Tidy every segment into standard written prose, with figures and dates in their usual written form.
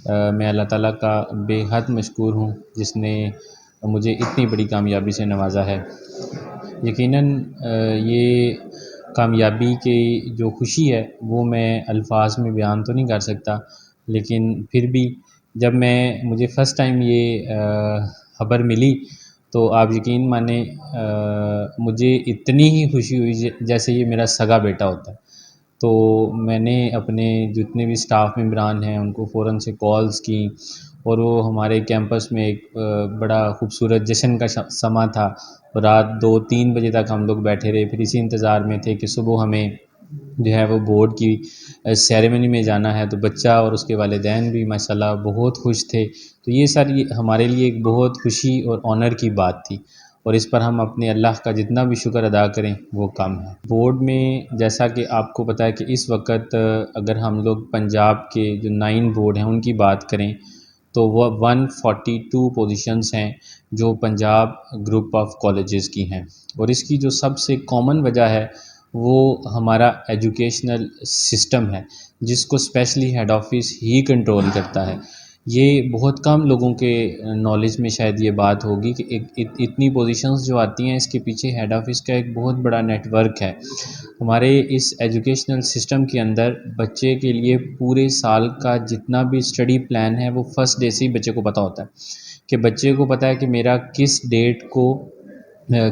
میں اللہ تعالیٰ کا بے حد مشکور ہوں جس نے مجھے اتنی بڑی کامیابی سے نوازا ہے۔ یقیناً یہ کامیابی کی جو خوشی ہے وہ میں الفاظ میں بیان تو نہیں کر سکتا، لیکن پھر بھی جب مجھے فرسٹ ٹائم یہ خبر ملی تو آپ یقین مانیں مجھے اتنی ہی خوشی ہوئی جیسے یہ میرا سگا بیٹا ہوتا ہے۔ تو میں نے اپنے جتنے بھی سٹاف ممبران ہیں ان کو فوراً سے کالز کی، اور وہ ہمارے کیمپس میں ایک بڑا خوبصورت جشن کا سماں تھا۔ رات 2-3 بجے تک ہم لوگ بیٹھے رہے، پھر اسی انتظار میں تھے کہ صبح ہمیں جو ہے وہ بورڈ کی سیریمنی میں جانا ہے۔ تو بچہ اور اس کے والدین بھی ماشاءاللہ بہت خوش تھے۔ تو یہ ساری ہمارے لیے ایک بہت خوشی اور آنر کی بات تھی، اور اس پر ہم اپنے اللہ کا جتنا بھی شکر ادا کریں وہ کم ہے۔ بورڈ میں جیسا کہ آپ کو پتہ ہے کہ اس وقت اگر ہم لوگ پنجاب کے جو 9 بورڈ ہیں ان کی بات کریں تو وہ 142 پوزیشنز ہیں جو پنجاب گروپ آف کالجز کی ہیں، اور اس کی جو سب سے کامن وجہ ہے وہ ہمارا ایجوکیشنل سسٹم ہے جس کو اسپیشلی ہیڈ آفس ہی کنٹرول کرتا ہے۔ یہ بہت کم لوگوں کے نالج میں شاید یہ بات ہوگی کہ اتنی پوزیشنز جو آتی ہیں اس کے پیچھے ہیڈ آفس کا ایک بہت بڑا نیٹ ورک ہے۔ ہمارے اس ایجوکیشنل سسٹم کے اندر بچے کے لیے پورے سال کا جتنا بھی اسٹڈی پلان ہے وہ فرسٹ ڈے سے ہی بچے کو پتہ ہوتا ہے، کہ بچے کو پتہ ہے کہ میرا کس ڈیٹ کو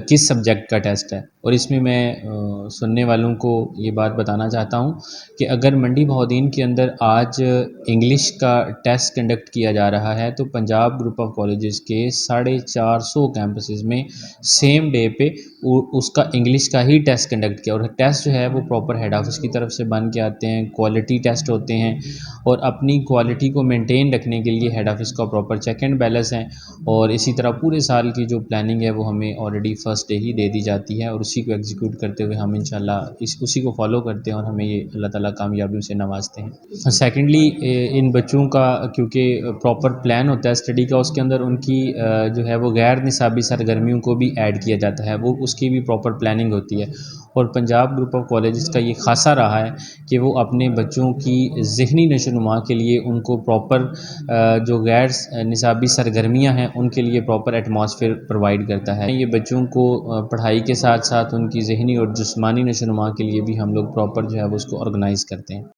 کس سبجیکٹ کا ٹیسٹ ہے۔ اور اس میں سننے والوں کو یہ بات بتانا چاہتا ہوں کہ اگر منڈی بہاؤدین کے اندر آج انگلش کا ٹیسٹ کنڈکٹ کیا جا رہا ہے تو پنجاب گروپ آف کالجز کے 450 کیمپسز میں سیم ڈے پہ اس کا انگلش کا ہی ٹیسٹ کنڈکٹ کیا، اور ٹیسٹ جو ہے وہ پراپر ہیڈ آفس کی طرف سے بن کے آتے ہیں، کوالٹی ٹیسٹ ہوتے ہیں، اور اپنی کوالٹی کو مینٹین رکھنے کے لیے ہیڈ آفس کا پراپر چیک اینڈ بیلنس ہیں، اور اسی طرح پورے سال کی جو پلاننگ ہے وہ ہمیں آلریڈی فرسٹ ڈے ہی دے دی جاتی ہے، اور اسی کو ایگزیکیوٹ کرتے ہوئے ہم انشاءاللہ اسی کو فالو کرتے ہیں اور ہمیں یہ اللہ تعالیٰ کامیابیوں سے نوازتے ہیں۔ سیکنڈلی ان بچوں کا کیونکہ پراپر پلان ہوتا ہے اسٹڈی کا، اس کے اندر ان کی جو ہے وہ غیر نصابی سرگرمیوں کو بھی ایڈ کیا جاتا ہے، وہ اس کی بھی پراپر پلاننگ ہوتی ہے، اور پنجاب گروپ آف کالجز کا یہ خاصہ رہا ہے کہ وہ اپنے بچوں کی ذہنی نشو و نما کے لیے ان کو پراپر جو غیر نصابی سرگرمیاں ہیں ان کے لیے پراپر ایٹماسفیئر پرووائڈ کرتا ہے۔ یہ بچوں کو پڑھائی کے ساتھ ساتھ ان کی ذہنی اور جسمانی نشو و نما کے لیے بھی ہم لوگ پراپر جو ہے وہ اس کو آرگنائز کرتے ہیں۔